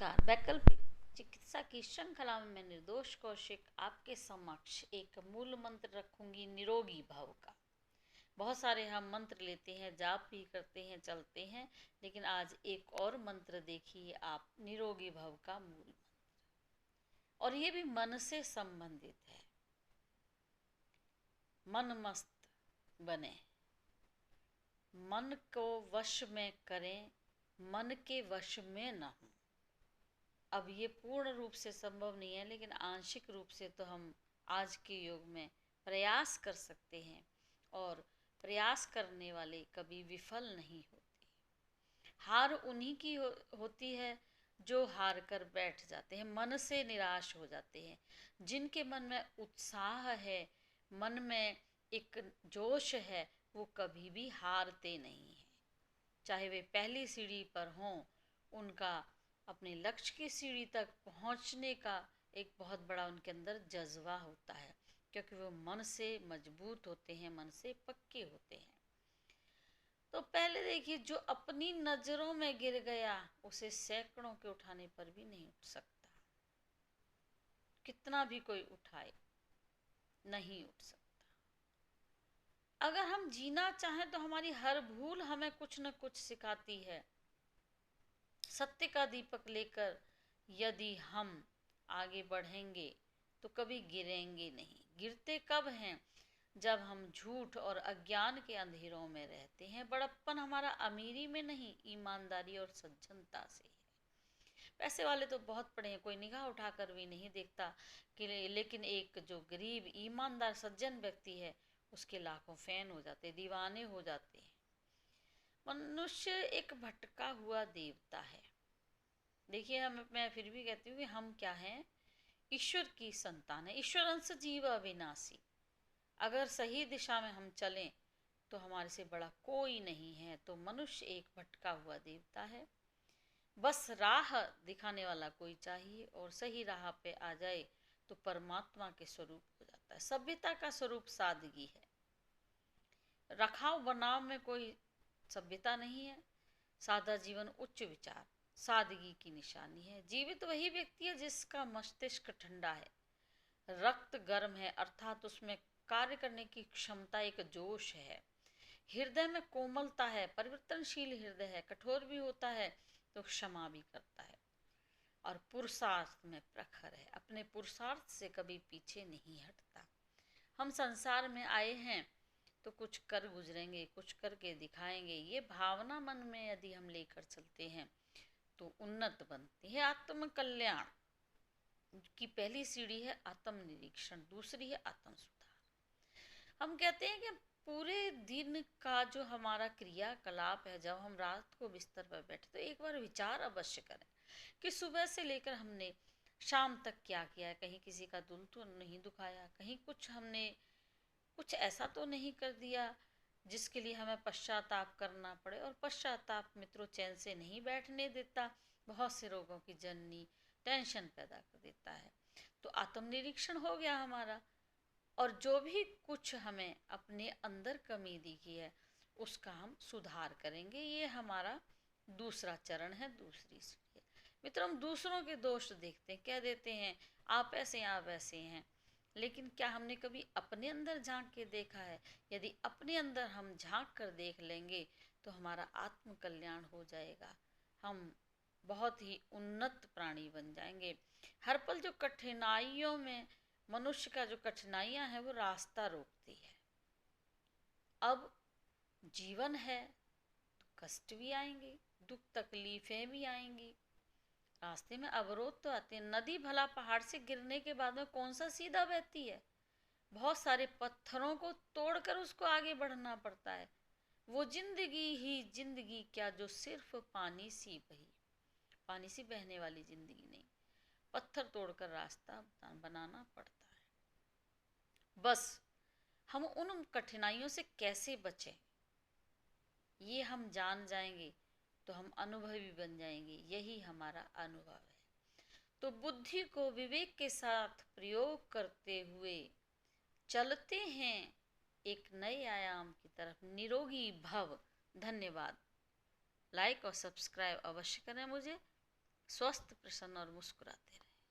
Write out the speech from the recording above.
नमस्कार। वैकल्पिक चिकित्सा की श्रृंखला में मैं निर्दोष कौशिक आपके समक्ष एक मूल मंत्र रखूंगी, निरोगी भव का। बहुत सारे हम मंत्र लेते हैं, जाप भी करते हैं, चलते हैं, लेकिन आज एक और मंत्र देखिए आप, निरोगी भव का मूल मंत्र। और ये भी मन से संबंधित है। मन मस्त बने, मन को वश में करें, मन के वश में न हो। अब ये पूर्ण रूप से संभव नहीं है, लेकिन आंशिक रूप से तो हम आज के युग में प्रयास कर सकते हैं, और प्रयास करने वाले कभी विफल नहीं होते। हार उन्हीं की होती है जो हार कर बैठ जाते हैं, मन से निराश हो जाते हैं। जिनके मन में उत्साह है, मन में एक जोश है, वो कभी भी हारते नहीं हैं। चाहे वे पहली सीढ़ी पर हों, उनका अपने लक्ष्य की सीढ़ी तक पहुंचने का एक बहुत बड़ा उनके अंदर जज्बा होता है, क्योंकि वो मन से मजबूत होते हैं, मन से पक्के होते हैं। तो पहले देखिए, जो अपनी नजरों में गिर गया उसे सैकड़ों के उठाने पर भी नहीं उठ सकता। कितना भी कोई उठाए, नहीं उठ सकता। अगर हम जीना चाहें तो हमारी हर भूल हमें कुछ न कुछ सिखाती है। सत्य का दीपक लेकर यदि हम आगे बढ़ेंगे तो कभी गिरेंगे नहीं। गिरते कब हैं? जब हम झूठ और अज्ञान के अंधेरों में रहते हैं। बड़प्पन हमारा अमीरी में नहीं, ईमानदारी और सज्जनता से है। पैसे वाले तो बहुत पड़े हैं, कोई निगाह उठाकर भी नहीं देखता कि, लेकिन एक जो गरीब ईमानदार सज्जन व्यक्ति है, उसके लाखों फैन हो जाते, दीवाने हो जाते हैं। मनुष्य एक भटका हुआ देवता है। देखिए, मैं फिर भी कहती हूँ कि हम क्या हैं? ईश्वर की संतान है। ईश्वर अंश जीव अविनाशी। अगर सही दिशा में हम चलें तो हमारे से बड़ा कोई नहीं है। तो मनुष्य एक भटका हुआ देवता है। बस राह दिखाने वाला कोई चाहिए, और सही राह पे आ जाए तो परमात्मा के स्वरूप हो जाता है। सभ्यता का स्वरूप सादगी है। रखाव बनाव में कोई सभ्यता नहीं है। सादा जीवन उच्च विचार, सादगी की निशानी है। जीवित वही व्यक्ति है जिसका मस्तिष्क ठंडा है, रक्त गर्म है, अर्थात उसमें कार्य करने की क्षमता, एक जोश है। हृदय में कोमलता है, परिवर्तनशील हृदय है, कठोर भी होता है तो क्षमा भी करता है। और पुरुषार्थ में प्रखर है, अपने पुरुषार्थ से कभी पीछे नहीं हटता। हम संसार में आए हैं तो कुछ कर गुजरेंगे, कुछ करके दिखाएंगे। ये भावना मन में यदि हम लेकर चलते हैं तो उन्नत बनती है। आत्म कल्याण की पहली सीढ़ी है आत्म निरीक्षण, दूसरी है आत्म सुधार। हम कहते हैं कि पूरे दिन का जो हमारा क्रियाकलाप है, जब हम रात को बिस्तर पर बैठे तो एक बार विचार अवश्य करें कि सुबह से लेकर हमने शाम तक क्या किया है। कहीं किसी का दिल तो नहीं दुखाया, कहीं कुछ हमने कुछ ऐसा तो नहीं कर दिया जिसके लिए हमें पश्चाताप करना पड़े। और पश्चाताप मित्रों चैन से नहीं बैठने देता, बहुत से रोगों की जननी, टेंशन पैदा कर देता है। तो आत्मनिरीक्षण हो गया हमारा, और जो भी कुछ हमें अपने अंदर कमी दिखी है उसका हम सुधार करेंगे। ये हमारा दूसरा चरण है, दूसरी सीढ़ी। मित्रों, हम दूसरों के दोष देखते हैं, कह देते हैं आप ऐसे हैं, आप वैसे हैं, लेकिन क्या हमने कभी अपने अंदर झांक के देखा है? यदि अपने अंदर हम झांक कर देख लेंगे तो हमारा आत्म कल्याण हो जाएगा। हम बहुत ही उन्नत प्राणी बन जाएंगे। हर पल जो कठिनाइयों में मनुष्य का जो कठिनाइयां हैं वो रास्ता रोकती है। अब जीवन है तो कष्ट भी आएंगे, दुख तकलीफें भी आएंगी, रास्ते में अवरोध तो आते हैं। नदी भला पहाड़ से गिरने के बाद में कौन सा सीधा बहती है? बहुत सारे पत्थरों को तोड़कर उसको आगे बढ़ना पड़ता है। वो जिंदगी ही जिंदगी क्या जो सिर्फ पानी सी बही, पानी सी बहने वाली जिंदगी नहीं, पत्थर तोड़कर रास्ता बनाना पड़ता है। बस हम उन कठिनाइयों से कैसे बचें, ये हम जान जाएंगे तो हम अनुभवी बन जाएंगे। यही हमारा अनुभव है। तो बुद्धि को विवेक के साथ प्रयोग करते हुए चलते हैं एक नए आयाम की तरफ। निरोगी भव। धन्यवाद। लाइक और सब्सक्राइब अवश्य करें मुझे। स्वस्थ, प्रसन्न और मुस्कुराते रहें।